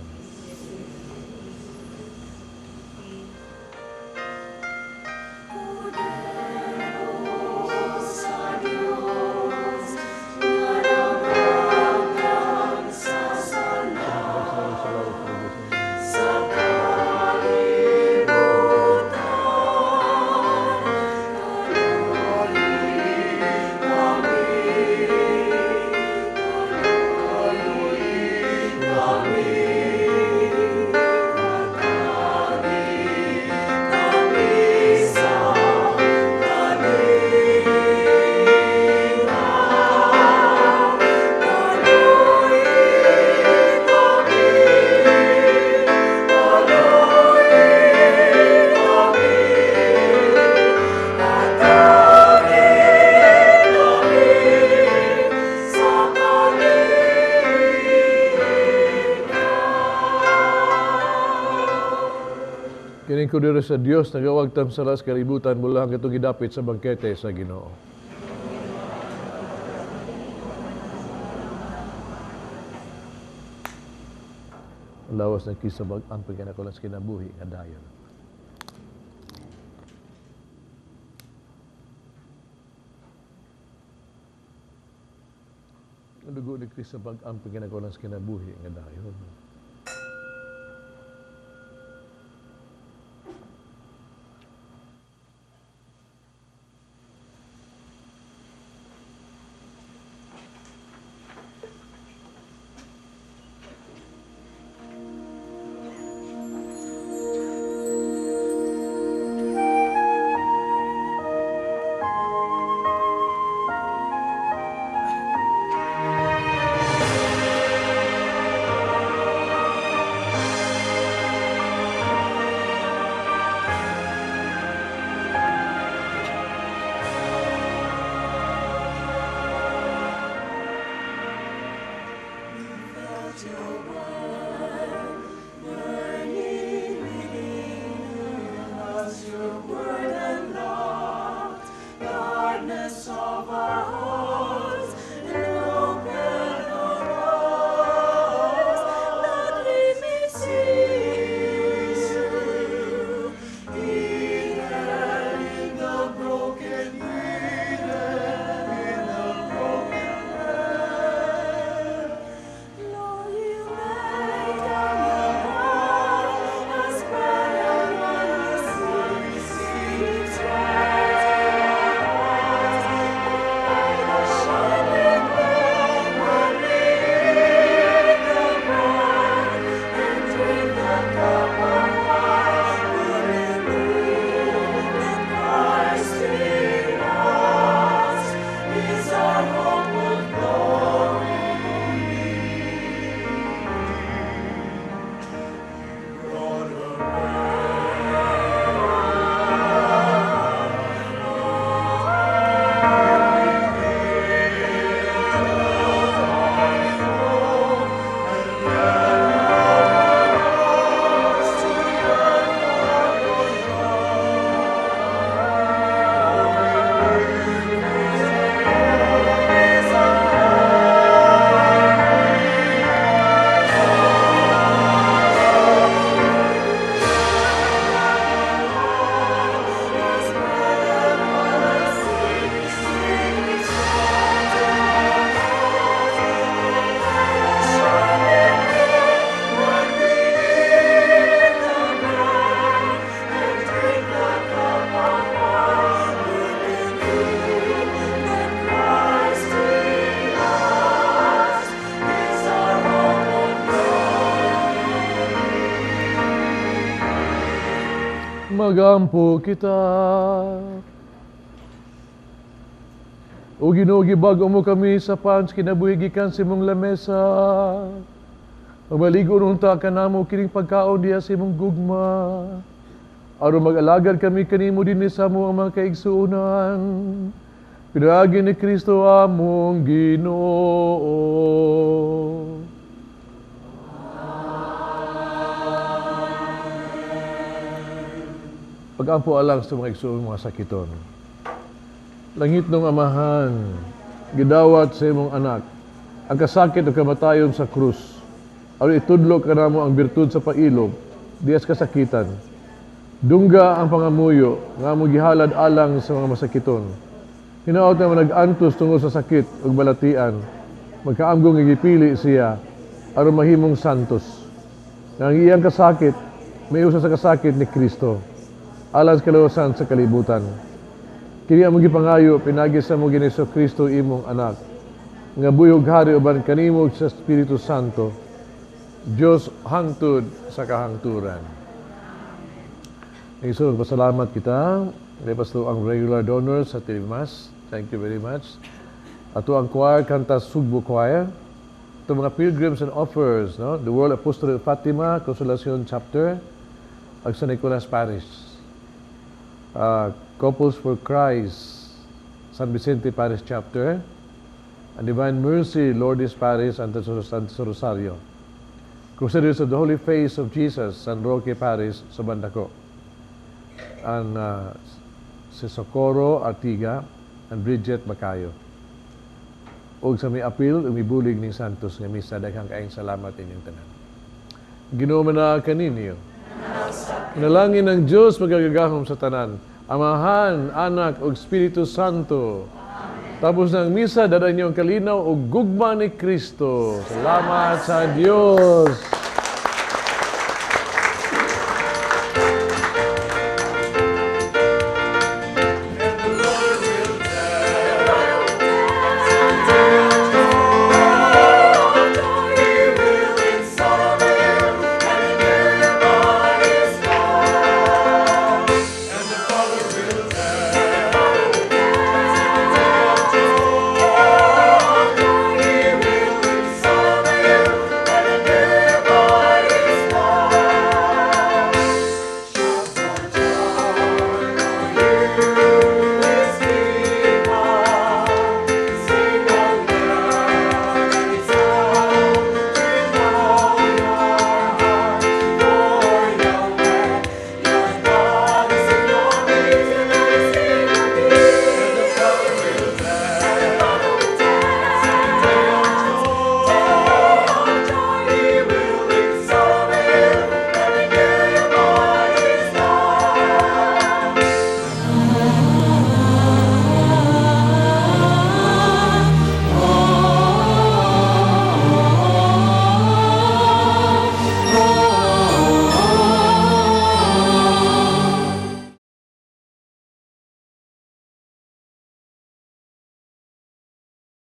[SPEAKER 4] Kining ko diri sa Dios nagawag tam sa las kalibutan mula hanggang itong gidapit sa bangkete sa Ginoo. Lawas na kisabag ang pagkanakulang sa kinabuhi nga dayon. Ang dugo ni kisabag ang pagkanakulang sa kinabuhi nga dayon. Magampo kita. O Ginoo, gibago mo kami sa pans kinabuhi gikan sa imong lamesa. Magbaligo unta kanamo kining pagkaon diha sa imong gugma. Aron mag-alagad kami kanimo dinhi sa among mga kaigsuonan. Pinaagi ni Kristo among Ginoo. Pag-ampo alang sa mga igsuon mga sakiton. Langit nung Amahan, gidawat sa imong anak, ang kasakit o kamatayon sa krus, aron itudlo ka namo ang birtud sa pailog, diyas kasakitan. Dungga ang pangamuyo, nga mo gihalad alang sa mga masakiton. Hinaot na nag-antos tungod sa sakit ug balatian, magkaamgong gipili siya, aron mahimong santos. Nang iyang kasakit, may usa sa kasakit ni Kristo, alang sa kaluwasan sa kalibutan. Kini ang gipangayo, pinagi sa mo Giniso Kristo imong anak, nga buyog hari uban kanimo sa Espiritu Santo, Diyos hangtod sa kahangturan. Iso, pasalamat kita. Lepas to ang regular donors sa Tilimas. Thank you very much. Ato ang choir, kanta Sugbo Choir. Ito mga pilgrims and offers, no? The World Apostolate of Fatima, Consolacion Chapter, ag San Nicolas Parish. Couples for Christ, San Vicente Parish Chapter, and Divine Mercy, Lourdes Parish, and Santo Rosario. Crusaders of the Holy Face of Jesus, San Roque Parish, sa Bandaco. And si Socorro Artiga and Bridget Macayo. Og sa may apil, umibulig ni Santos nga misa, daghang kaayong salamat inyong tanan. Ginoo na kaninyo. Nalangin ng Diyos magagagahom sa tanan, Amahan, Anak ug Espiritu Santo. Tapos ng misa, dadan niyong kalinaw o gugma ni Kristo. Salamat sa Diyos.